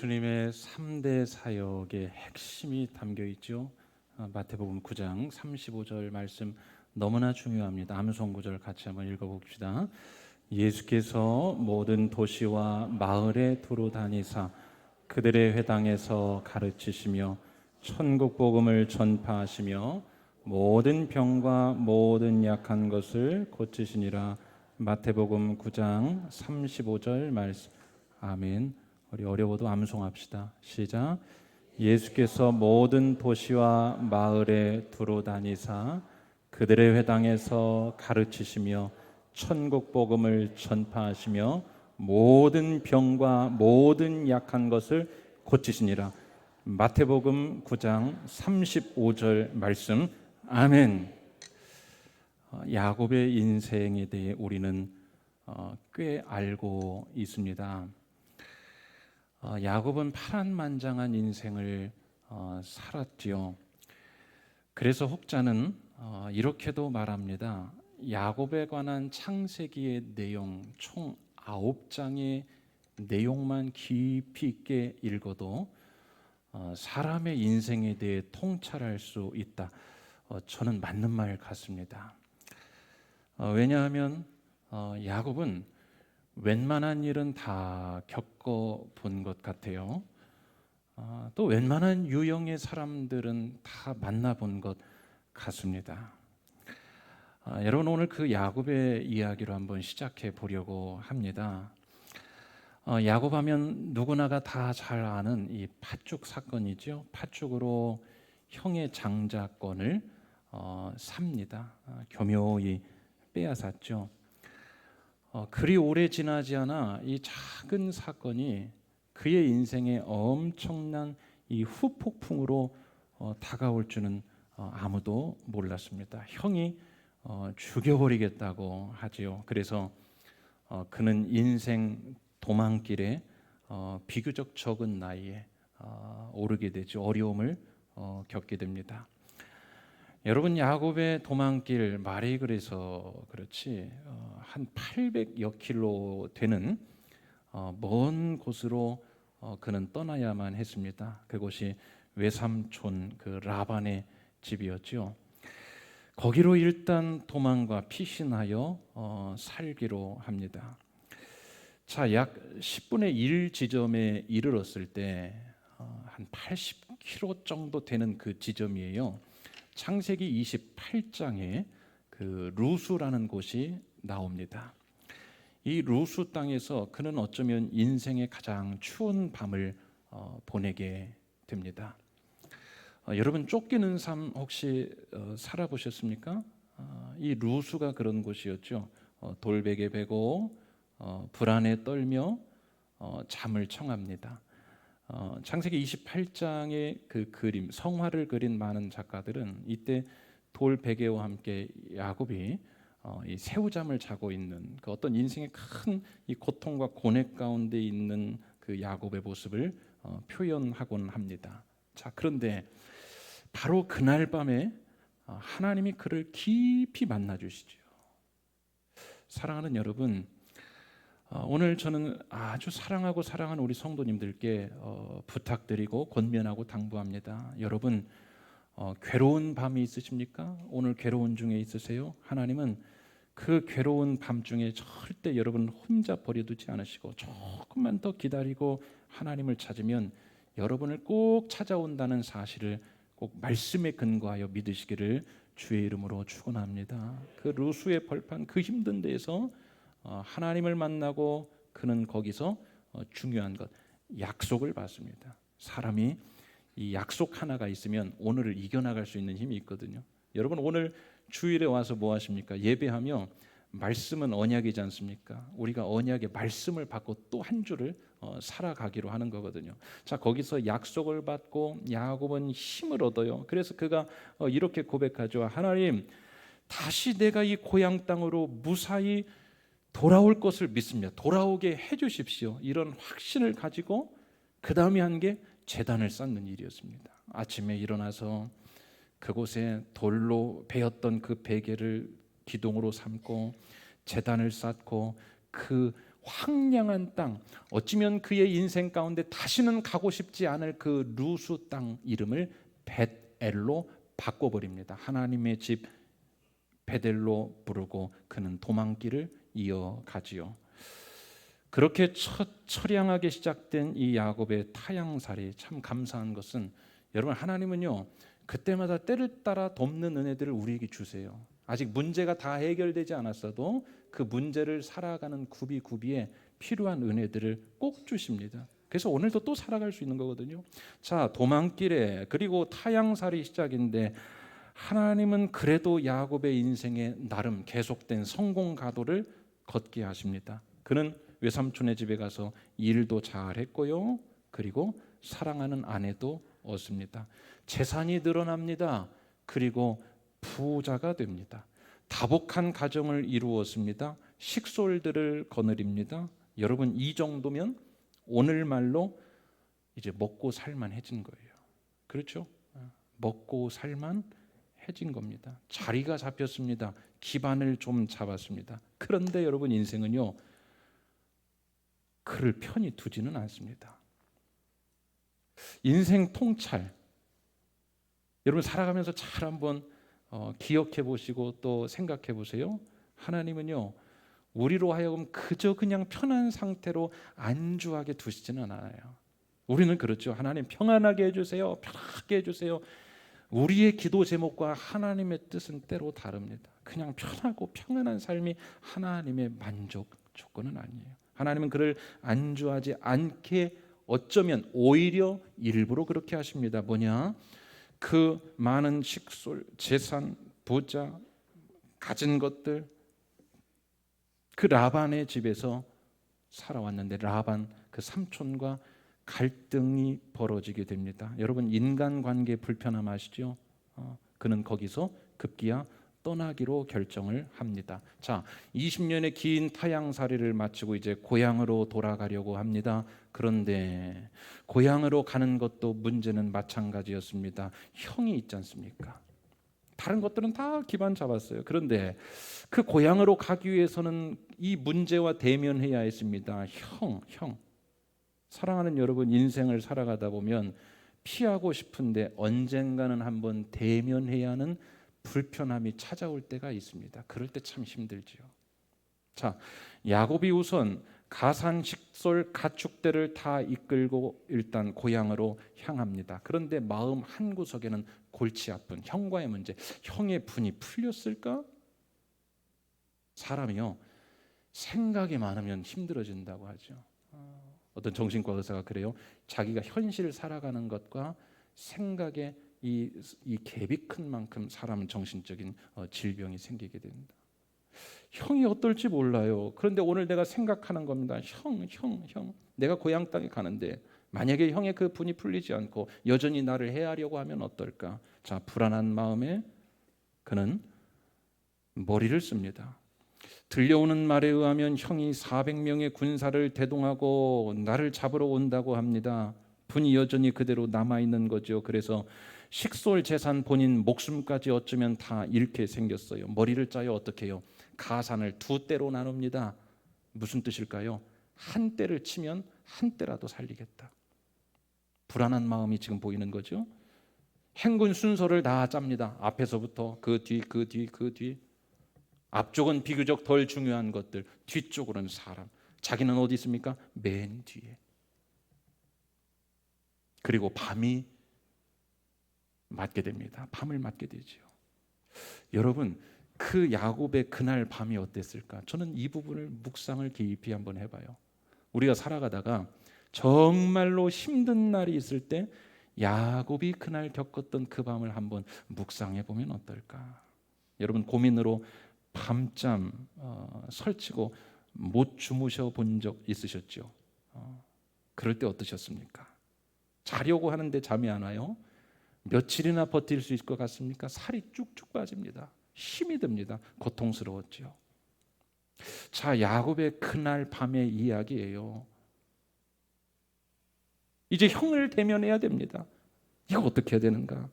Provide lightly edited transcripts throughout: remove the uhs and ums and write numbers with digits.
예수님의 3대 사역의 핵심이 담겨 있죠. 마태복음 9장 35절 말씀 너무나 중요합니다. 암송 구절 같이 한번 읽어봅시다. 예수께서 모든 도시와 마을에 두루 다니사 그들의 회당에서 가르치시며 천국 복음을 전파하시며 모든 병과 모든 약한 것을 고치시니라. 마태복음 9장 35절 말씀. 아멘. 우리 어려워도 암송합시다. 시작. 예수께서 모든 도시와 마을에 두루 다니사 그들의 회당에서 가르치시며 천국 복음을 전파하시며 모든 병과 모든 약한 것을 고치시니라. 마태복음 9장 35절 말씀. 아멘. 야곱의 인생에 대해 우리는 꽤 알고 있습니다. 야곱은 파란만장한 인생을 살았지요. 그래서 혹자는 이렇게도 말합니다. 야곱에 관한 창세기의 내용 총 9장의 내용만 깊이 있게 읽어도 사람의 인생에 대해 통찰할 수 있다. 저는 맞는 말 같습니다. 왜냐하면 야곱은 웬만한 일은 다 겪어본 것 같아요. 또 웬만한 유형의 사람들은 다 만나본 것 같습니다. 여러분, 오늘 그 야곱의 이야기로 한번 시작해 보려고 합니다. 야곱하면 누구나가 다 잘 아는 이 팥죽 사건이죠. 팥죽으로 형의 장자권을 삽니다. 교묘히 빼앗았죠. 그리 오래 지나지 않아 이 작은 사건이 그의 인생에 엄청난 이 후폭풍으로 다가올 줄은 아무도 몰랐습니다. 형이 죽여버리겠다고 하지요. 그래서 그는 인생 도망길에 비교적 적은 나이에 오르게 되죠. 어려움을 겪게 됩니다. 여러분, 야곱의 도망길 말이 그래서 그렇지 한 800여 킬로 되는 먼 곳으로 그는 떠나야만 했습니다. 그곳이 외삼촌 그 라반의 집이었죠. 거기로 일단 도망과 피신하여 살기로 합니다. 자, 약 10분의 1 지점에 이르렀을 때 한 80km 정도 되는 그 지점이에요. 창세기 28장에 그 루스라는 곳이 나옵니다. 이 루스 땅에서 그는 어쩌면 인생의 가장 추운 밤을 보내게 됩니다. 여러분, 쫓기는 삶 혹시 살아보셨습니까? 이 루스가 그런 곳이었죠. 돌베개 베고 불안에 떨며 잠을 청합니다. 창세기 28장의 그 그림, 성화를 그린 많은 작가들은 이때 돌 베개와 함께 야곱이 이 새우잠을 자고 있는 그 어떤 인생의 큰 이 고통과 고뇌 가운데 있는 그 야곱의 모습을 표현하곤 합니다. 자, 그런데 바로 그날 밤에 하나님이 그를 깊이 만나 주시죠. 사랑하는 여러분, 오늘 저는 아주 사랑하고 사랑하는 우리 성도님들께 부탁드리고 권면하고 당부합니다. 여러분, 괴로운 밤이 있으십니까? 오늘 괴로운 중에 있으세요? 하나님은 그 괴로운 밤중에 절대 여러분 혼자 버려두지 않으시고 조금만 더 기다리고 하나님을 찾으면 여러분을 꼭 찾아온다는 사실을 꼭 말씀에 근거하여 믿으시기를 주의 이름으로 축원합니다. 그 루스의 벌판 그 힘든 데에서 하나님을 만나고 그는 거기서 중요한 것, 약속을 받습니다. 사람이 이 약속 하나가 있으면 오늘을 이겨나갈 수 있는 힘이 있거든요. 여러분, 오늘 주일에 와서 뭐 하십니까? 예배하며 말씀은 언약이지 않습니까? 우리가 언약의 말씀을 받고 또 한 주를 살아가기로 하는 거거든요. 자, 거기서 약속을 받고 야곱은 힘을 얻어요. 그래서 그가 이렇게 고백하죠. 하나님, 다시 내가 이 고향 땅으로 무사히 돌아올 것을 믿습니다. 돌아오게 해주십시오. 이런 확신을 가지고 그 다음에 한 게 제단을 쌓는 일이었습니다. 아침에 일어나서 그곳에 돌로 베었던 그 베개를 기둥으로 삼고 제단을 쌓고 그 황량한 땅, 어찌면 그의 인생 가운데 다시는 가고 싶지 않을 그 루스 땅 이름을 벳엘로 바꿔버립니다. 하나님의 집 벳엘로 부르고 그는 도망길을 이어가지요. 그렇게 처량하게 시작된 이 야곱의 타향살이 참 감사한 것은, 여러분, 하나님은요 그때마다 때를 따라 돕는 은혜들을 우리에게 주세요. 아직 문제가 다 해결되지 않았어도 그 문제를 살아가는 구비구비에 필요한 은혜들을 꼭 주십니다. 그래서 오늘도 또 살아갈 수 있는 거거든요. 자, 도망길에 그리고 타향살이 시작인데, 하나님은 그래도 야곱의 인생에 나름 계속된 성공 가도를 걷게 하십니다. 그는 외삼촌의 집에 가서 일도 잘했고요, 그리고 사랑하는 아내도 얻습니다. 재산이 늘어납니다. 그리고 부자가 됩니다. 다복한 가정을 이루었습니다. 식솔들을 거느립니다. 여러분, 이 정도면 오늘 말로 이제 먹고 살만해진 거예요. 그렇죠? 먹고 살만해진 겁니다. 자리가 잡혔습니다. 기반을 좀 잡았습니다. 그런데 여러분, 인생은요 그를 편히 두지는 않습니다. 인생 통찰, 여러분 살아가면서 잘 한번 기억해 보시고 또 생각해 보세요. 하나님은요 우리로 하여금 그저 그냥 편한 상태로 안주하게 두시지는 않아요. 우리는 그렇죠. 하나님 평안하게 해주세요, 편하게 해주세요. 우리의 기도 제목과 하나님의 뜻은 때로 다릅니다. 그냥 편하고 평안한 삶이 하나님의 만족 조건은 아니에요. 하나님은 그를 안주하지 않게 어쩌면 오히려 일부러 그렇게 하십니다. 뭐냐? 그 많은 식솔, 재산, 부자, 가진 것들, 그 라반의 집에서 살아왔는데 라반 그 삼촌과 갈등이 벌어지게 됩니다. 여러분, 인간관계 불편함 아시죠? 그는 거기서 급기야 떠나기로 결정을 합니다. 자, 20년의 긴 타향살이를 마치고 이제 고향으로 돌아가려고 합니다. 그런데 고향으로 가는 것도 문제는 마찬가지였습니다. 형이 있지 않습니까? 다른 것들은 다 기반 잡았어요. 그런데 그 고향으로 가기 위해서는 이 문제와 대면해야 했습니다. 형. 사랑하는 여러분, 인생을 살아가다 보면 피하고 싶은데 언젠가는 한번 대면해야 하는 불편함이 찾아올 때가 있습니다. 그럴 때 참 힘들지요. 자, 야곱이 우선 가산 식솔 가축대를 다 이끌고 일단 고향으로 향합니다. 그런데 마음 한 구석에는 골치 아픈 형과의 문제, 형의 분이 풀렸을까? 사람이요 생각이 많으면 힘들어진다고 하죠. 어떤 정신과 의사가 그래요. 자기가 현실을 살아가는 것과 생각에 이 갭이 큰 만큼 사람은 정신적인 질병이 생기게 됩니다. 형이 어떨지 몰라요. 그런데 오늘 내가 생각하는 겁니다. 형. 내가 고향 땅에 가는데 만약에 형의 그 분이 풀리지 않고 여전히 나를 해하려고 하면 어떨까? 자, 불안한 마음에 그는 머리를 씁니다. 들려오는 말에 의하면 형이 400명의 군사를 대동하고 나를 잡으러 온다고 합니다. 분이 여전히 그대로 남아있는 거죠. 그래서 식솔 재산 본인 목숨까지 어쩌면 다 잃게 생겼어요. 머리를 짜요. 어떻게 해요? 가산을 두 떼로 나눕니다. 무슨 뜻일까요? 한 떼를 치면 한 떼라도 살리겠다. 불안한 마음이 지금 보이는 거죠. 행군 순서를 다 짭니다. 앞에서부터 그 뒤. 앞쪽은 비교적 덜 중요한 것들, 뒤쪽으로는 사람. 자기는 어디 있습니까? 맨 뒤에. 그리고 밤이 맞게 됩니다. 밤을 맞게 되지요. 여러분, 그 야곱의 그날 밤이 어땠을까? 저는 이 부분을 묵상을 깊이 한번 해봐요. 우리가 살아가다가 정말로 힘든 날이 있을 때 야곱이 그날 겪었던 그 밤을 한번 묵상해 보면 어떨까? 여러분, 고민으로 밤잠 설치고 못 주무셔 본 적 있으셨죠? 그럴 때 어떠셨습니까? 자려고 하는데 잠이 안 와요? 며칠이나 버틸 수 있을 것 같습니까? 살이 쭉쭉 빠집니다. 힘이 듭니다. 고통스러웠죠. 자, 야곱의 그날 밤의 이야기예요. 이제 형을 대면해야 됩니다. 이거 어떻게 해야 되는가?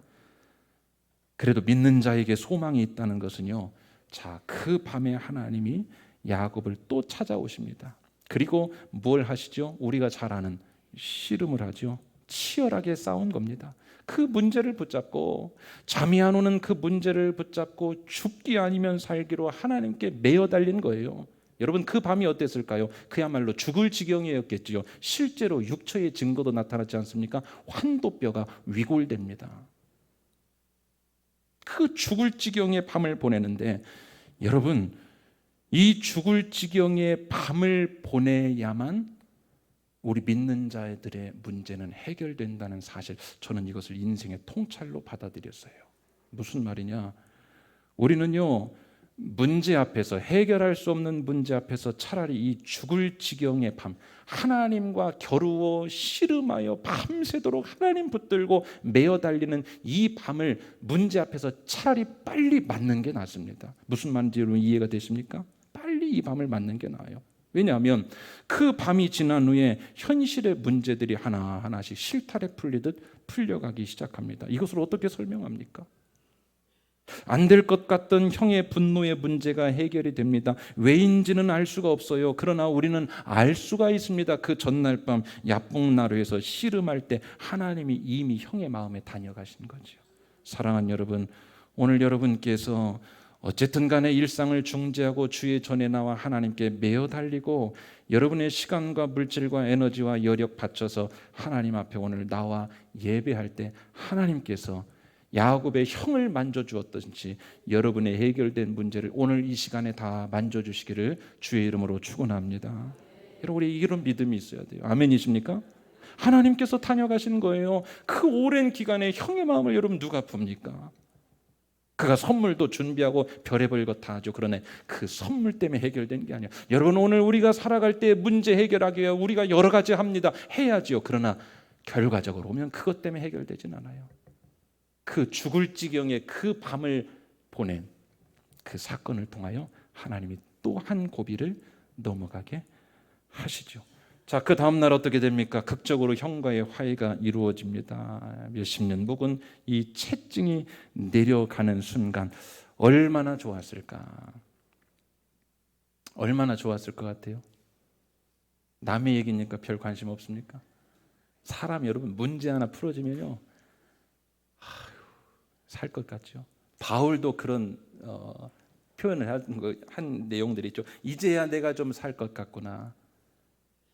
그래도 믿는 자에게 소망이 있다는 것은요, 자, 그 밤에 하나님이 야곱을 또 찾아오십니다. 그리고 뭘 하시죠? 우리가 잘 아는 씨름을 하죠. 치열하게 싸운 겁니다. 그 문제를 붙잡고, 잠이 안 오는 그 문제를 붙잡고 죽기 아니면 살기로 하나님께 매어 달린 거예요. 여러분, 그 밤이 어땠을까요? 그야말로 죽을 지경이었겠죠. 실제로 육체의 증거도 나타났지 않습니까? 환도뼈가 위골됩니다. 그 죽을 지경의 밤을 보내는데, 여러분, 이 죽을 지경의 밤을 보내야만 우리 믿는 자들의 문제는 해결된다는 사실, 저는 이것을 인생의 통찰로 받아들였어요. 무슨 말이냐? 우리는요, 문제 앞에서, 해결할 수 없는 문제 앞에서 차라리 이 죽을 지경의 밤, 하나님과 겨루어 씨름하여 밤새도록 하나님 붙들고 매어 달리는 이 밤을 문제 앞에서 차라리 빨리 맞는 게 낫습니다. 무슨 말인지 여러분 이해가 되십니까? 빨리 이 밤을 맞는 게 나아요. 왜냐하면 그 밤이 지난 후에 현실의 문제들이 하나하나씩 실타래 풀리듯 풀려가기 시작합니다. 이것을 어떻게 설명합니까? 안 될 것 같던 형의 분노의 문제가 해결이 됩니다. 왜인지는 알 수가 없어요. 그러나 우리는 알 수가 있습니다. 그 전날 밤 야복나루에서 씨름할 때 하나님이 이미 형의 마음에 다녀가신 거죠. 사랑하는 여러분, 오늘 여러분께서 어쨌든 간에 일상을 중재하고 주의 전에 나와 하나님께 매어 달리고 여러분의 시간과 물질과 에너지와 여력 바쳐서 하나님 앞에 오늘 나와 예배할 때 하나님께서 야곱의 형을 만져주었듯이 여러분의 해결된 문제를 오늘 이 시간에 다 만져주시기를 주의 이름으로 축원합니다. 여러분, 우리 이런 믿음이 있어야 돼요. 아멘이십니까? 하나님께서 다녀가신 거예요. 그 오랜 기간에 형의 마음을 여러분 누가 풉니까? 그가 선물도 준비하고 별의별 것 다 하죠. 그러나 그 선물 때문에 해결된 게 아니에요. 여러분, 오늘 우리가 살아갈 때 문제 해결하기 위해 우리가 여러 가지 합니다. 해야지요. 그러나 결과적으로 보면 그것 때문에 해결되진 않아요. 그 죽을 지경의 그 밤을 보낸 그 사건을 통하여 하나님이 또 한 고비를 넘어가게 하시죠. 자, 그 다음 날 어떻게 됩니까? 극적으로 형과의 화해가 이루어집니다. 몇십 년 묵은 이 채증이 내려가는 순간 얼마나 좋았을까? 얼마나 좋았을 것 같아요? 남의 얘기니까 별 관심 없습니까? 사람 여러분 문제 하나 풀어지면요, 살 것 같죠. 바울도 그런 표현을 한 내용들이 있죠. 이제야 내가 좀 살 것 같구나.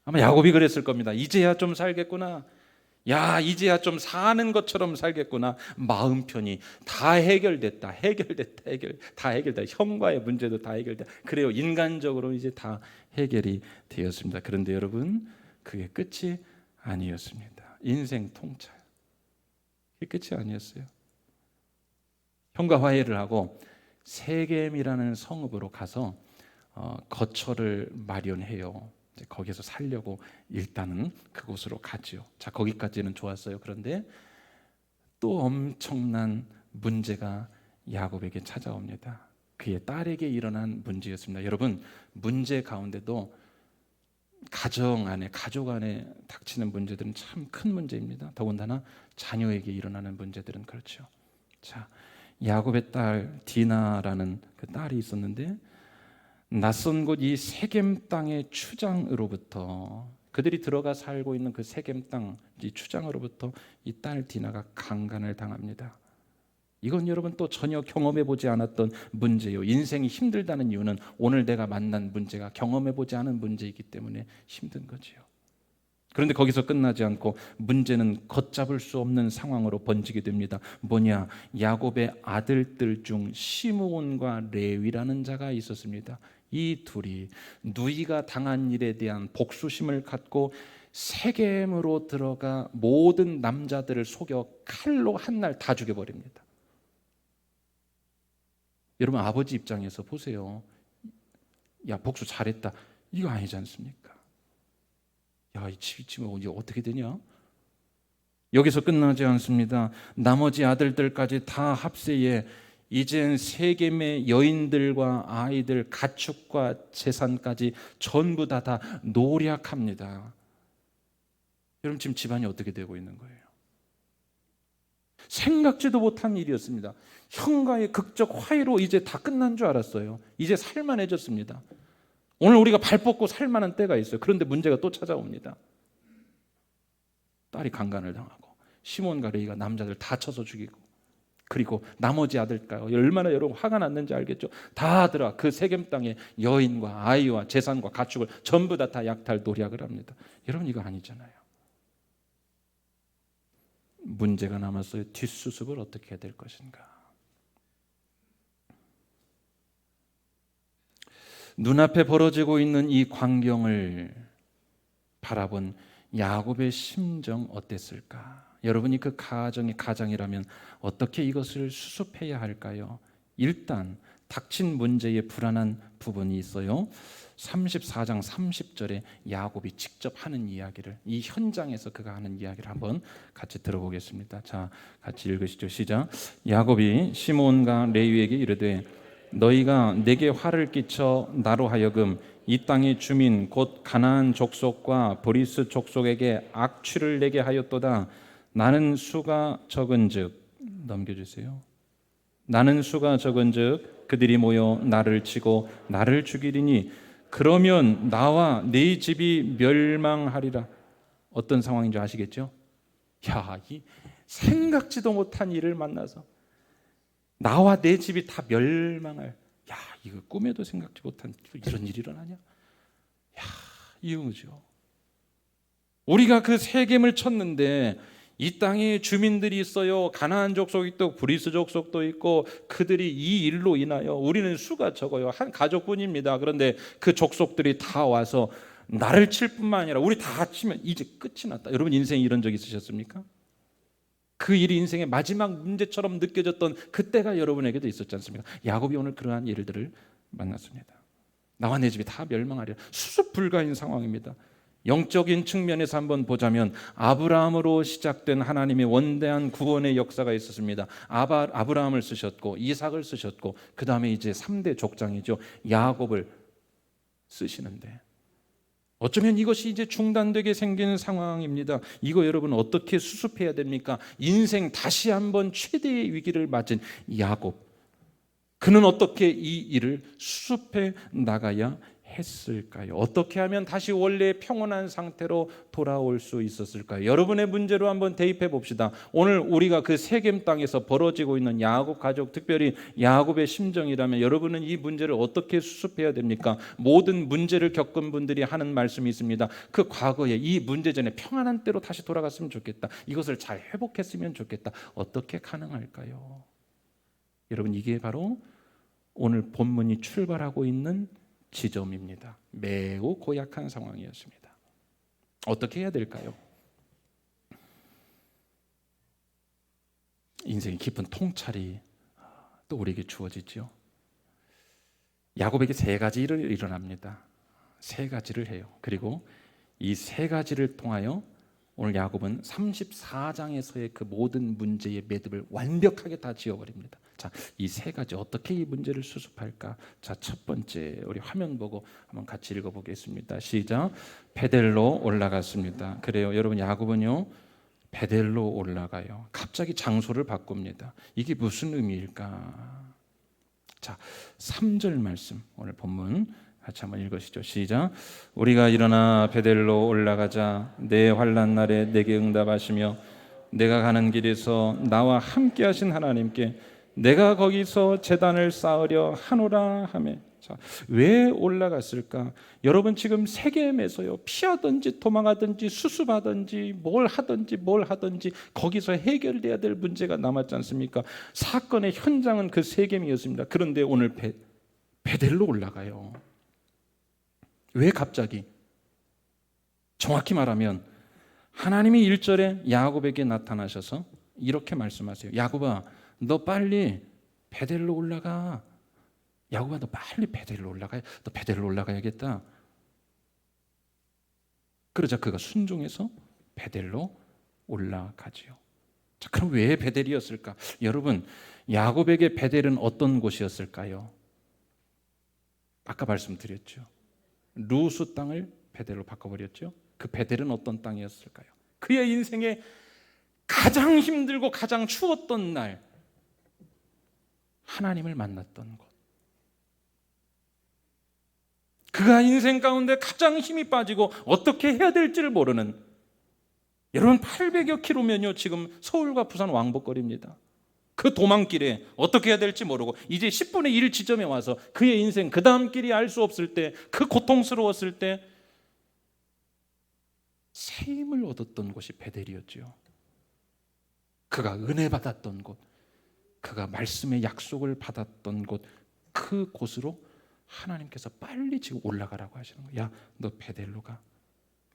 아마 야곱이 그랬을 겁니다. 이제야 좀 살겠구나. 야, 이제야 좀 사는 것처럼 살겠구나. 마음 편히 다 해결됐다. 다 해결됐다. 형과의 문제도 다 해결됐다. 그래요. 인간적으로 이제 다 해결이 되었습니다. 그런데 여러분, 그게 끝이 아니었습니다. 인생 통찰. 그게 끝이 아니었어요. 형과 화해를 하고 세겜이라는 성읍으로 가서 거처를 마련해요. 거기서 살려고 일단은 그곳으로 가죠. 자, 거기까지는 좋았어요. 그런데 또 엄청난 문제가 야곱에게 찾아옵니다. 그의 딸에게 일어난 문제였습니다. 여러분, 문제 가운데도 가정 안에, 가족 안에 닥치는 문제들은 참 큰 문제입니다. 더군다나 자녀에게 일어나는 문제들은 그렇죠. 자, 야곱의 딸 디나라는 그 딸이 있었는데 낯선 곳 이 세겜 땅의 추장으로부터, 그들이 들어가 살고 있는 그 세겜 땅 이 추장으로부터 이 딸 디나가 강간을 당합니다. 이건 여러분 또 전혀 경험해 보지 않았던 문제예요. 인생이 힘들다는 이유는 오늘 내가 만난 문제가 경험해 보지 않은 문제이기 때문에 힘든 거지요. 그런데 거기서 끝나지 않고 문제는 걷잡을 수 없는 상황으로 번지게 됩니다. 뭐냐? 야곱의 아들들 중 시므온과 레위라는 자가 있었습니다. 이 둘이 누이가 당한 일에 대한 복수심을 갖고 세겜으로 들어가 모든 남자들을 속여 칼로 한 날 다 죽여버립니다. 여러분, 아버지 입장에서 보세요. 야, 복수 잘했다. 이거 아니지 않습니까? 야, 이 집이 이제 어떻게 되냐? 여기서 끝나지 않습니다. 나머지 아들들까지 다 합세해 이젠 세겜의 여인들과 아이들, 가축과 재산까지 전부 다 노략합니다. 여러분, 지금 집안이 어떻게 되고 있는 거예요? 생각지도 못한 일이었습니다. 형과의 극적 화해로 이제 다 끝난 줄 알았어요. 이제 살만해졌습니다. 오늘 우리가 발 뻗고 살 만한 때가 있어요. 그런데 문제가 또 찾아옵니다. 딸이 강간을 당하고 시몬과 레위가 남자들 다 쳐서 죽이고, 그리고 나머지 아들까요? 얼마나 여러분 화가 났는지 알겠죠? 다 들어가 그 세겜 땅에 여인과 아이와 재산과 가축을 전부 다 약탈 노략을 합니다. 여러분 이거 아니잖아요. 문제가 남았어요. 뒷수습을 어떻게 해야 될 것인가? 눈앞에 벌어지고 있는 이 광경을 바라본 야곱의 심정 어땠을까? 여러분이 그 가정이 가장이라면 어떻게 이것을 수습해야 할까요? 일단 닥친 문제에 불안한 부분이 있어요. 34장 30절에 야곱이 직접 하는 이야기를, 이 현장에서 그가 하는 이야기를 한번 같이 들어보겠습니다. 자, 같이 읽으시죠. 시작. 야곱이 시몬과 레위에게 이르되 너희가 내게 화를 끼쳐 나로 하여금 이 땅의 주민 곧 가나안 족속과 브리스 족속에게 악취를 내게 하였도다. 나는 수가 적은즉, 넘겨주세요. 나는 수가 적은즉 그들이 모여 나를 치고 나를 죽이리니 그러면 나와 네 집이 멸망하리라. 어떤 상황인지 아시겠죠? 야, 이 생각지도 못한 일을 만나서 나와 내 집이 다 멸망할, 야, 이거 꿈에도 생각지 못한 이런 일이 일어나냐? 야, 이거죠. 우리가 그 세겜을 쳤는데 이 땅에 주민들이 있어요. 가나안 족속이 있고 브리스 족속도 있고, 그들이 이 일로 인하여 우리는 수가 적어요. 한 가족뿐입니다. 그런데 그 족속들이 다 와서 나를 칠 뿐만 아니라 우리 다 치면 이제 끝이 났다. 여러분 인생에 이런 적 있으셨습니까? 그 일이 인생의 마지막 문제처럼 느껴졌던 그때가 여러분에게도 있었지 않습니까? 야곱이 오늘 그러한 일들을 만났습니다. 나와 내 집이 다 멸망하리라. 수습 불가인 상황입니다. 영적인 측면에서 한번 보자면 아브라함으로 시작된 하나님의 원대한 구원의 역사가 있었습니다. 아브라함을 쓰셨고 이삭을 쓰셨고, 그 다음에 이제 3대 족장이죠, 야곱을 쓰시는데 어쩌면 이것이 이제 중단되게 생기는 상황입니다. 이거 여러분 어떻게 수습해야 됩니까? 인생 다시 한번 최대의 위기를 맞은 야곱, 그는 어떻게 이 일을 수습해 나가야 했을까요? 어떻게 하면 다시 원래의 평온한 상태로 돌아올 수 있었을까요? 여러분의 문제로 한번 대입해 봅시다. 오늘 우리가 그 세겜 땅에서 벌어지고 있는 야곱 가족, 특별히 야곱의 심정이라면 여러분은 이 문제를 어떻게 수습해야 됩니까? 모든 문제를 겪은 분들이 하는 말씀이 있습니다. 그 과거에 이 문제 전에 평안한 때로 다시 돌아갔으면 좋겠다. 이것을 잘 회복했으면 좋겠다. 어떻게 가능할까요? 여러분 이게 바로 오늘 본문이 출발하고 있는 지점입니다. 매우 고약한 상황이었습니다. 어떻게 해야 될까요? 인생의 깊은 통찰이 또 우리에게 주어지죠. 야곱에게 세 가지 일이 일어납니다. 세 가지를 해요. 그리고 이 세 가지를 통하여 오늘 야곱은 34장에서의 그 모든 문제의 매듭을 완벽하게 다 지어버립니다. 자, 이 세 가지 어떻게 이 문제를 수습할까? 자, 첫 번째 우리 화면 보고 한번 같이 읽어보겠습니다. 시작. 베델로 올라갔습니다. 그래요, 여러분 야곱은요 베델로 올라가요. 갑자기 장소를 바꿉니다. 이게 무슨 의미일까? 자, 3절 말씀 오늘 본문 같이 한번 읽으시죠. 시작. 우리가 일어나 베델로 올라가자 내 환난 날에 내게 응답하시며 내가 가는 길에서 나와 함께 하신 하나님께 내가 거기서 제단을 쌓으려 하노라 하매. 자, 왜 올라갔을까? 여러분 지금 세겜에서요 피하든지 도망하든지 수습하든지 뭘 하든지 거기서 해결돼야 될 문제가 남았지 않습니까? 사건의 현장은 그 세겜이었습니다. 그런데 오늘 베델로 올라가요. 왜 갑자기? 정확히 말하면 하나님이 1절에 야곱에게 나타나셔서 이렇게 말씀하세요. 야곱아, 너 빨리 베델로 올라가. 야곱아, 너 빨리 베델로 올라가. 너 베델로 올라가야겠다. 그러자 그가 순종해서 베델로 올라가지요. 자, 그럼 왜 베델이었을까? 여러분, 야곱에게 베델은 어떤 곳이었을까요? 아까 말씀드렸죠. 루스 땅을 베델로 바꿔버렸죠. 그 베델은 어떤 땅이었을까요? 그의 인생에 가장 힘들고 가장 추웠던 날, 하나님을 만났던 곳. 그가 인생 가운데 가장 힘이 빠지고 어떻게 해야 될지를 모르는, 여러분 800여 킬로면요 지금 서울과 부산 왕복거리입니다. 그 도망길에 어떻게 해야 될지 모르고 이제 10분의 1 지점에 와서 그의 인생 그 다음 길이 알 수 없을 때, 그 고통스러웠을 때 새 힘을 얻었던 곳이 베델이었지요. 그가 은혜 받았던 곳, 그가 말씀의 약속을 받았던 곳, 그 곳으로 하나님께서 빨리 지금 올라가라고 하시는 거예요. 야, 너 베델로 가.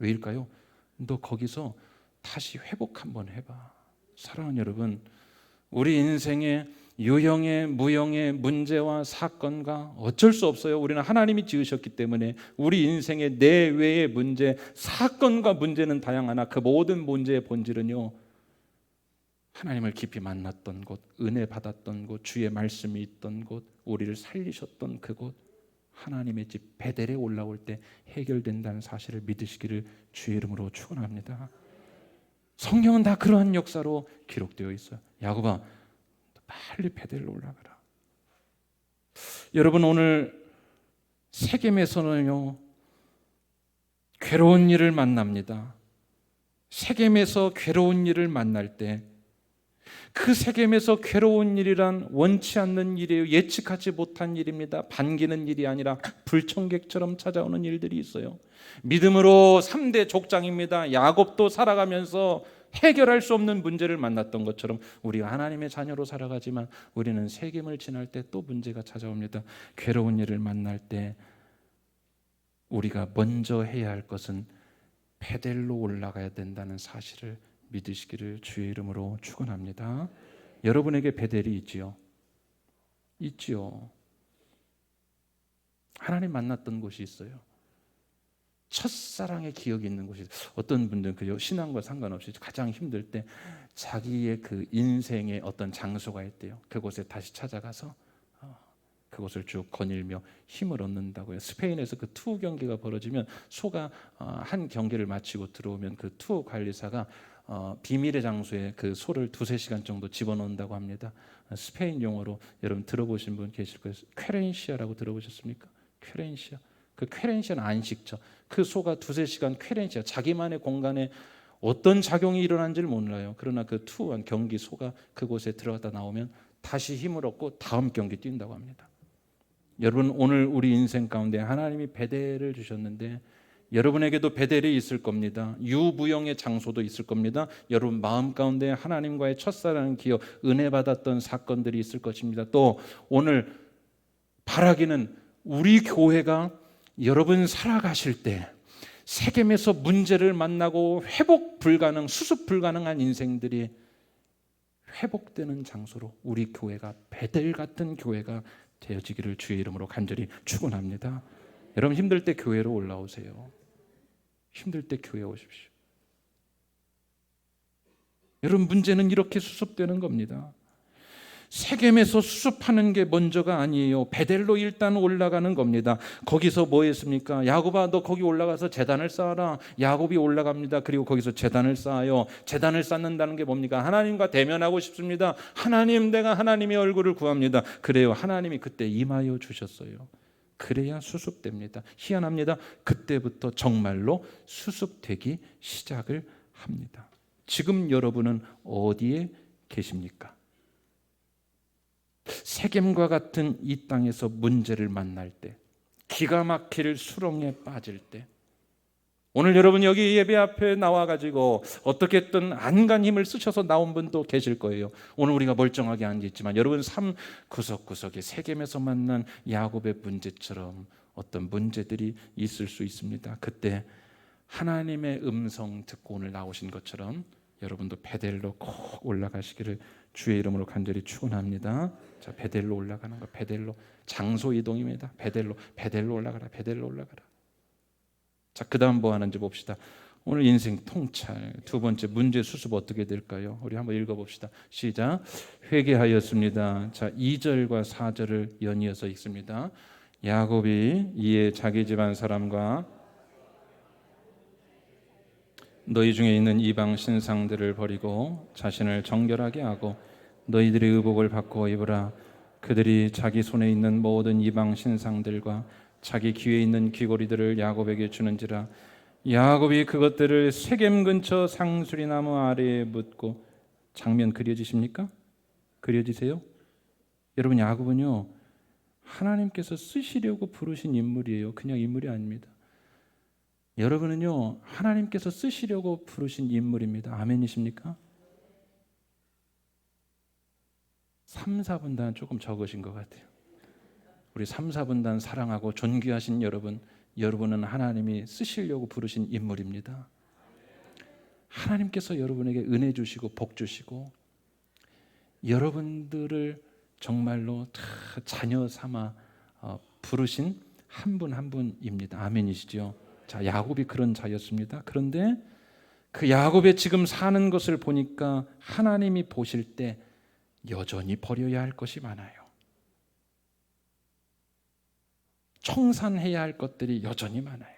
왜일까요? 너 거기서 다시 회복 한번 해봐. 사랑하는 여러분, 우리 인생의 유형의 무형의 문제와 사건과 어쩔 수 없어요. 우리는 하나님이 지으셨기 때문에 우리 인생의 내외의 문제, 사건과 문제는 다양하나 그 모든 문제의 본질은요, 하나님을 깊이 만났던 곳, 은혜 받았던 곳, 주의 말씀이 있던 곳, 우리를 살리셨던 그곳, 하나님의 집 베델에 올라올 때 해결된다는 사실을 믿으시기를 주의 이름으로 축원합니다. 성경은 다 그러한 역사로 기록되어 있어요. 야곱아, 빨리 베델로 올라가라. 여러분, 오늘 세겜에서는요 괴로운 일을 만납니다. 세겜에서 괴로운 일을 만날 때 그 세겜에서 괴로운 일이란 원치 않는 일이에요. 예측하지 못한 일입니다. 반기는 일이 아니라 불청객처럼 찾아오는 일들이 있어요. 믿음으로 3대 족장입니다. 야곱도 살아가면서 해결할 수 없는 문제를 만났던 것처럼 우리가 하나님의 자녀로 살아가지만 우리는 세겜을 지날 때 또 문제가 찾아옵니다. 괴로운 일을 만날 때 우리가 먼저 해야 할 것은 베델로 올라가야 된다는 사실을 믿으시기를 주의 이름으로 축원합니다. 여러분에게 베델이 있지요? 있지요. 하나님 만났던 곳이 있어요. 첫사랑의 기억이 있는 곳이 있어요. 어떤 분들은 그 신앙과 상관없이 가장 힘들 때 자기의 그 인생의 어떤 장소가 있대요. 그곳에 다시 찾아가서 그곳을 쭉 거닐며 힘을 얻는다고요. 스페인에서 그 투어 경기가 벌어지면 소가 한 경기를 마치고 들어오면 그 투어 관리사가 비밀의 장소에 그 소를 2-3시간 정도 집어넣는다고 합니다. 스페인 용어로 여러분 들어보신 분 계실 거예요. 퀘렌시아라고 들어보셨습니까? 퀘렌시아. 그 퀘렌시아는 안식처. 그 소가 2-3시간 퀘렌시아, 자기만의 공간에 어떤 작용이 일어난지를 몰라요. 그러나 그 투어한 경기 소가 그곳에 들어갔다 나오면 다시 힘을 얻고 다음 경기 뛴다고 합니다. 여러분, 오늘 우리 인생 가운데 하나님이 베델을 주셨는데 여러분에게도 베델이 있을 겁니다. 유부영의 장소도 있을 겁니다. 여러분 마음 가운데 하나님과의 첫사랑 기억, 은혜 받았던 사건들이 있을 것입니다. 또 오늘 바라기는 우리 교회가 여러분 살아가실 때 세겜에서 문제를 만나고 회복 불가능, 수습 불가능한 인생들이 회복되는 장소로 우리 교회가 베델 같은 교회가 되어지기를 주의 이름으로 간절히 축원합니다. 여러분 힘들 때 교회로 올라오세요. 힘들 때 교회에 오십시오. 여러분 문제는 이렇게 수습되는 겁니다. 세겜에서 수습하는 게 먼저가 아니에요. 베델로 일단 올라가는 겁니다. 거기서 뭐 했습니까? 야곱아, 너 거기 올라가서 제단을 쌓아라. 야곱이 올라갑니다. 그리고 거기서 제단을 쌓아요. 제단을 쌓는다는 게 뭡니까? 하나님과 대면하고 싶습니다. 하나님, 내가 하나님의 얼굴을 구합니다. 그래요. 하나님이 그때 임하여 주셨어요. 그래야 수습됩니다. 희한합니다. 그때부터 정말로 수습되기 시작을 합니다. 지금 여러분은 어디에 계십니까? 세겜과 같은 이 땅에서 문제를 만날 때, 기가 막힐 수렁에 빠질 때, 오늘 여러분 여기 예배 앞에 나와가지고 어떻게든 안간 힘을 쓰셔서 나온 분도 계실 거예요. 오늘 우리가 멀쩡하게 앉아있지만 여러분 삶 구석구석에 세겜에서 만난 야곱의 문제처럼 어떤 문제들이 있을 수 있습니다. 그때 하나님의 음성 듣고 오늘 나오신 것처럼 여러분도 베델로 꼭 올라가시기를 주의 이름으로 간절히 축원합니다. 자, 베델로 올라가는 거, 베델로 장소 이동입니다. 베델로 올라가라, 베델로 올라가라. 자, 그다음 뭐 하는지 봅시다. 오늘 인생 통찰 두 번째 문제 수습 어떻게 될까요? 우리 한번 읽어봅시다. 시작. 회개하였습니다. 자, 2절과 4절을 연이어서 읽습니다. 야곱이 이에 자기 집안 사람과 너희 중에 있는 이방 신상들을 버리고 자신을 정결하게 하고 너희들의 의복을 바꾸어 입으라. 그들이 자기 손에 있는 모든 이방 신상들과 자기 귀에 있는 귀고리들을 야곱에게 주는지라. 야곱이 그것들을 세겜 근처 상수리 나무 아래에 묻고. 장면 그려지십니까? 그려지세요? 여러분, 야곱은요 하나님께서 쓰시려고 부르신 인물이에요. 그냥 인물이 아닙니다. 여러분은요 하나님께서 쓰시려고 부르신 인물입니다. 아멘이십니까? 3, 4분단 조금 적으신 것 같아요. 우리 3, 4분단 사랑하고 존귀하신 여러분, 여러분은 하나님이 쓰시려고 부르신 인물입니다. 하나님께서 여러분에게 은혜 주시고 복 주시고 여러분들을 정말로 다 자녀 삼아 부르신 한 분 한 분입니다. 아멘이시죠? 자, 야곱이 그런 자였습니다. 그런데 그 야곱의 지금 사는 것을 보니까 하나님이 보실 때 여전히 버려야 할 것이 많아요. 청산해야 할 것들이 여전히 많아요.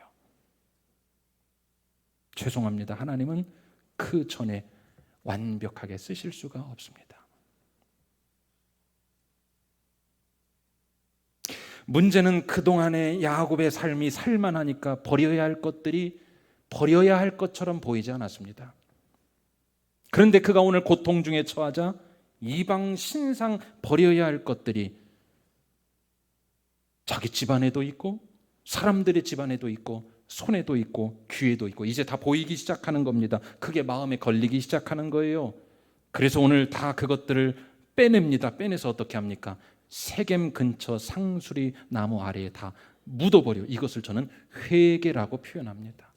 죄송합니다. 하나님은 그 전에 완벽하게 쓰실 수가 없습니다. 문제는 그동안의 야곱의 삶이 살만하니까 버려야 할 것들이 버려야 할 것처럼 보이지 않았습니다. 그런데 그가 오늘 고통 중에 처하자 이방 신상 버려야 할 것들이 자기 집안에도 있고 사람들의 집안에도 있고 손에도 있고 귀에도 있고 이제 다 보이기 시작하는 겁니다. 그게 마음에 걸리기 시작하는 거예요. 그래서 오늘 다 그것들을 빼냅니다. 빼내서 어떻게 합니까? 세겜 근처 상수리 나무 아래에 다 묻어버려. 이것을 저는 회개라고 표현합니다.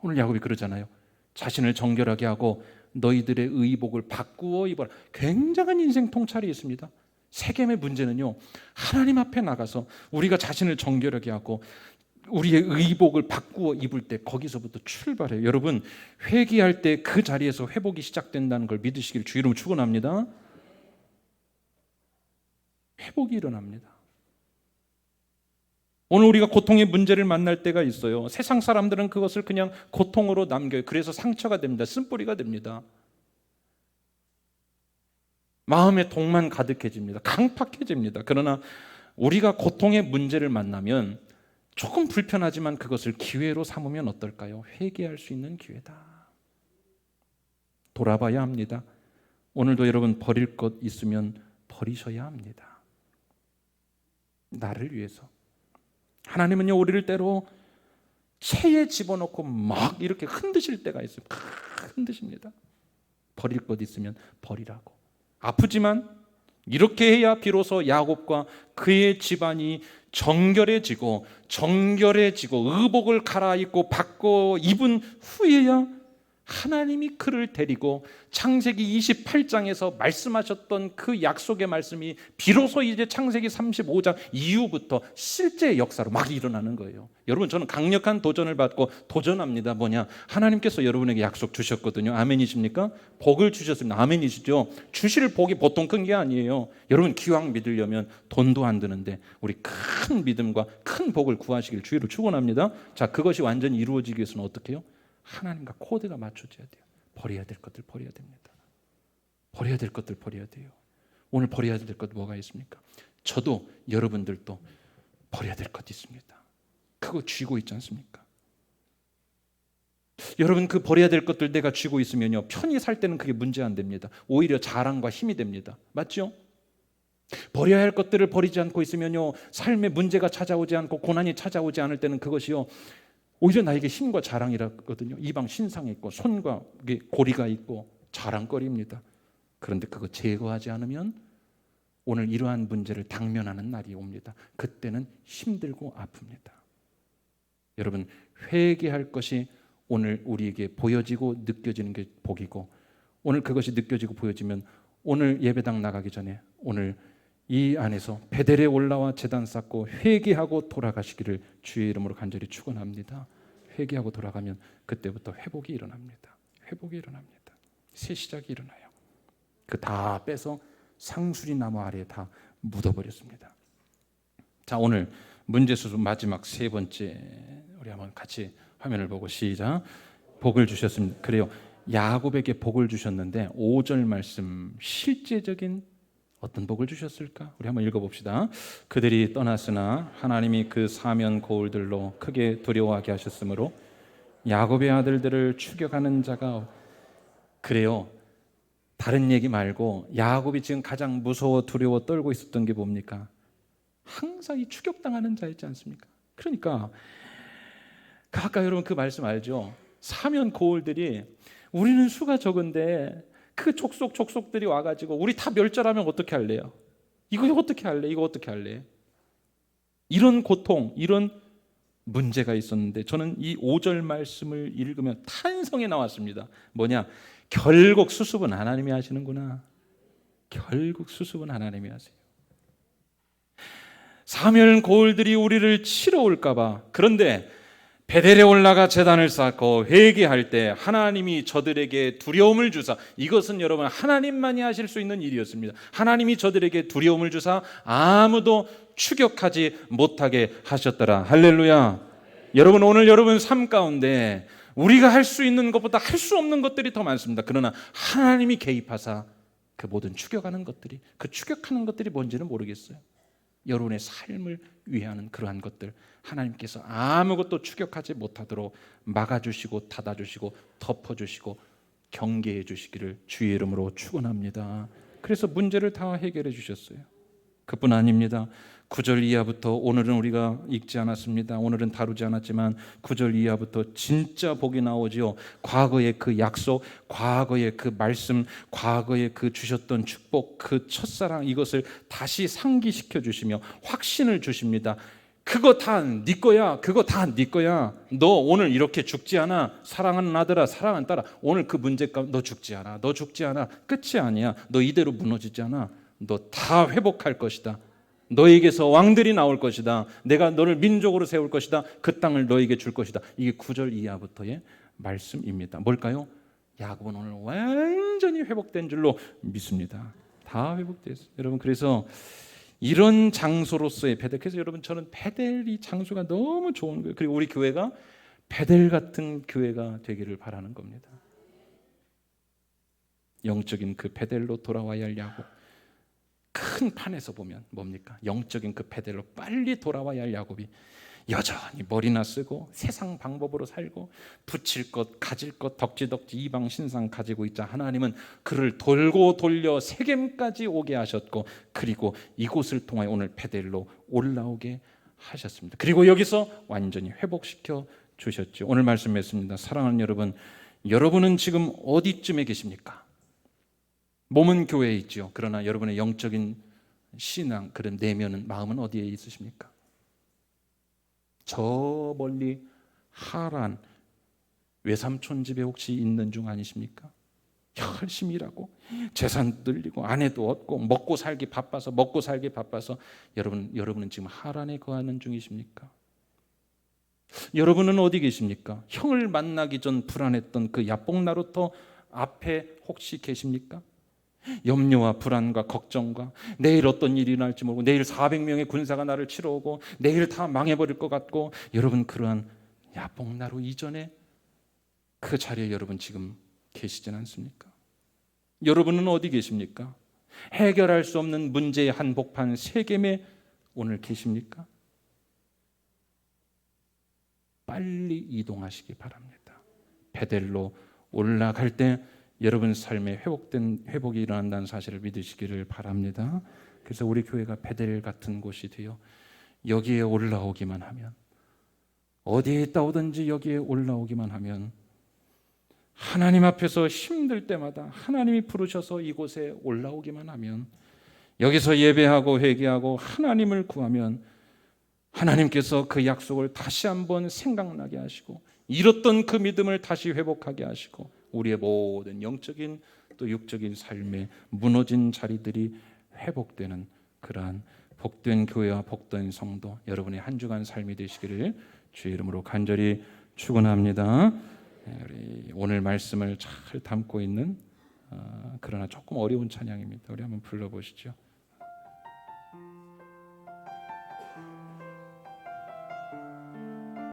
오늘 야곱이 그러잖아요. 자신을 정결하게 하고 너희들의 의복을 바꾸어 입어라. 굉장한 인생 통찰이 있습니다. 세겜의 문제는요, 하나님 앞에 나가서 우리가 자신을 정결하게 하고 우리의 의복을 바꾸어 입을 때 거기서부터 출발해요. 여러분, 회개할 때 그 자리에서 회복이 시작된다는 걸 믿으시길 주 이름으로 축원합니다. 회복이 일어납니다. 오늘 우리가 고통의 문제를 만날 때가 있어요. 세상 사람들은 그것을 그냥 고통으로 남겨요. 그래서 상처가 됩니다. 쓴뿌리가 됩니다. 마음의 독만 가득해집니다. 강팍해집니다. 그러나 우리가 고통의 문제를 만나면 조금 불편하지만 그것을 기회로 삼으면 어떨까요? 회개할 수 있는 기회다. 돌아봐야 합니다. 오늘도 여러분 버릴 것 있으면 버리셔야 합니다. 나를 위해서. 하나님은요 우리를 때로 체에 집어넣고 막 이렇게 흔드실 때가 있어요. 흔드십니다. 버릴 것 있으면 버리라고. 아프지만 이렇게 해야 비로소 야곱과 그의 집안이 정결해지고 의복을 갈아입고 바꿔 입은 후에야 하나님이 그를 데리고 창세기 28장에서 말씀하셨던 그 약속의 말씀이 비로소 이제 창세기 35장 이후부터 실제 역사로 막 일어나는 거예요. 여러분, 저는 강력한 도전을 받고 도전합니다. 뭐냐? 하나님께서 여러분에게 약속 주셨거든요. 아멘이십니까? 복을 주셨습니다. 아멘이시죠? 주실 복이 보통 큰 게 아니에요. 여러분, 기왕 믿으려면 돈도 안 드는데 우리 큰 믿음과 큰 복을 구하시길 주의로 축원합니다. 자, 그것이 완전히 이루어지기 위해서는 어떻게 해요? 하나님과 코드가 맞춰져야 돼요. 버려야 될 것들 버려야 됩니다. 버려야 될 것들 버려야 돼요. 오늘 버려야 될 것 뭐가 있습니까? 저도 여러분들도 버려야 될 것 있습니다. 그거 쥐고 있지 않습니까? 여러분, 그 버려야 될 것들 내가 쥐고 있으면요 편히 살 때는 그게 문제 안 됩니다. 오히려 자랑과 힘이 됩니다. 맞죠? 버려야 할 것들을 버리지 않고 있으면요 삶에 문제가 찾아오지 않고 고난이 찾아오지 않을 때는 그것이요 오히려 나에게 힘과 자랑이라거든요. 이방 신상이 있고 손과 고리가 있고 자랑거리입니다. 그런데 그거 제거하지 않으면 오늘 이러한 문제를 당면하는 날이 옵니다. 그때는 힘들고 아픕니다. 여러분, 회개할 것이 오늘 우리에게 보여지고 느껴지는 게 복이고, 오늘 그것이 느껴지고 보여지면 오늘 예배당 나가기 전에 오늘 이 안에서 베델에 올라와 제단 쌓고 회개하고 돌아가시기를 주의 이름으로 간절히 축원합니다. 회개하고 돌아가면 그때부터 회복이 일어납니다. 회복이 일어납니다. 새 시작이 일어나요. 그 다 빼서 상수리 나무 아래에 다 묻어버렸습니다. 자, 오늘 문제수수 마지막 세 번째, 우리 한번 같이 화면을 보고 시작. 복을 주셨습니다. 그래요. 야곱에게 복을 주셨는데 5절 말씀 실제적인 어떤 복을 주셨을까? 우리 한번 읽어봅시다. 그들이 떠났으나 하나님이 그 사면 고울들로 크게 두려워하게 하셨으므로 야곱의 아들들을 추격하는 자가 그래요. 다른 얘기 말고 야곱이 지금 가장 무서워 두려워 떨고 있었던 게 뭡니까? 항상 이 추격당하는 자였지 않습니까? 그러니까 아까 여러분 그 말씀 알죠? 사면 고울들이 우리는 수가 적은데 그 족속들이 와가지고 우리 다 멸절하면 어떻게 할래요? 이거 어떻게 할래? 이거 어떻게 할래? 이런 고통, 이런 문제가 있었는데 저는 이 5절 말씀을 읽으면 탄성이 나왔습니다. 뭐냐? 결국 수습은 하나님이 하시는구나. 결국 수습은 하나님이 하세요. 사면 고울들이 우리를 치러 올까봐. 그런데 베델에 올라가 제단을 쌓고 회개할 때 하나님이 저들에게 두려움을 주사, 이것은 여러분 하나님만이 하실 수 있는 일이었습니다. 하나님이 저들에게 두려움을 주사 아무도 추격하지 못하게 하셨더라. 할렐루야. 여러분, 오늘 여러분 삶 가운데 우리가 할 수 있는 것보다 할 수 없는 것들이 더 많습니다. 그러나 하나님이 개입하사 그 모든 추격하는 것들이, 그 추격하는 것들이 뭔지는 모르겠어요. 여러분의 삶을 위하는 그러한 것들, 하나님께서 아무것도 추격하지 못하도록 막아주시고 닫아주시고 덮어주시고 경계해 주시기를 주의 이름으로 축원합니다. 그래서 문제를 다 해결해 주셨어요. 그뿐 아닙니다. 9절 이하부터 오늘은 우리가 읽지 않았습니다. 오늘은 다루지 않았지만 9절 이하부터 진짜 복이 나오지요. 과거의 그 약속, 과거의 그 말씀, 과거의 그 주셨던 축복, 그 첫사랑, 이것을 다시 상기시켜 주시며 확신을 주십니다. 그거 다 네 거야. 그거 다 네 거야. 너 오늘 이렇게 죽지 않아. 사랑하는 아들아, 사랑하는 딸아, 오늘 그 문제 가운데 너 죽지 않아. 너 죽지 않아. 끝이 아니야. 너 이대로 무너지지 않아. 너 다 회복할 것이다. 너에게서 왕들이 나올 것이다. 내가 너를 민족으로 세울 것이다. 그 땅을 너에게 줄 것이다. 이게 9절 이하부터의 말씀입니다. 뭘까요? 야곱은 오늘 완전히 회복된 줄로 믿습니다. 다 회복됐어요. 여러분, 그래서 이런 장소로서의 베델, 그래서 여러분 저는 베델이 장소가 너무 좋은 거예요. 그리고 우리 교회가 베델 같은 교회가 되기를 바라는 겁니다. 영적인 그 베델로 돌아와야 할 야곱, 큰 판에서 보면 뭡니까? 영적인 그 베델로 빨리 돌아와야 할 야곱이 여전히 머리나 쓰고 세상 방법으로 살고 붙일 것, 가질 것, 덕지덕지 이방 신상 가지고 있자 하나님은 그를 돌고 돌려 세겜까지 오게 하셨고, 그리고 이곳을 통하여 오늘 베델로 올라오게 하셨습니다. 그리고 여기서 완전히 회복시켜 주셨죠. 오늘 말씀했습니다. 사랑하는 여러분, 여러분은 지금 어디쯤에 계십니까? 몸은 교회에 있죠. 그러나 여러분의 영적인 신앙, 그런 내면은, 마음은 어디에 있으십니까? 저 멀리 하란 외삼촌 집에 혹시 있는 중 아니십니까? 열심히 일하고 재산 늘리고 아내도 얻고 먹고 살기 바빠서 여러분은 지금 하란에 거하는 중이십니까? 여러분은 어디 계십니까? 형을 만나기 전 불안했던 그 야복나루터 앞에 혹시 계십니까? 염려와 불안과 걱정과 내일 어떤 일이 날지 모르고 내일 400명의 군사가 나를 치러 오고 내일 다 망해버릴 것 같고, 여러분 그러한 야복나루 이전에 그 자리에 여러분 지금 계시진 않습니까? 여러분은 어디 계십니까? 해결할 수 없는 문제의 한복판 세겜에 오늘 계십니까? 빨리 이동하시기 바랍니다. 베델로 올라갈 때 여러분 삶에 회복이 일어난다는 사실을 믿으시기를 바랍니다. 그래서 우리 교회가 베델 같은 곳이 되어 여기에 올라오기만 하면, 어디에 있다 오든지 여기에 올라오기만 하면, 하나님 앞에서 힘들 때마다 하나님이 부르셔서 이곳에 올라오기만 하면, 여기서 예배하고 회개하고 하나님을 구하면 하나님께서 그 약속을 다시 한번 생각나게 하시고 잃었던 그 믿음을 다시 회복하게 하시고 우리의 모든 영적인 또 육적인 삶에 무너진 자리들이 회복되는 그러한 복된 교회와 복된 성도, 여러분의 한 주간 삶이 되시기를 주의 이름으로 간절히 축원합니다. 오늘 말씀을 잘 담고 있는 그러나 조금 어려운 찬양입니다. 우리 한번 불러보시죠.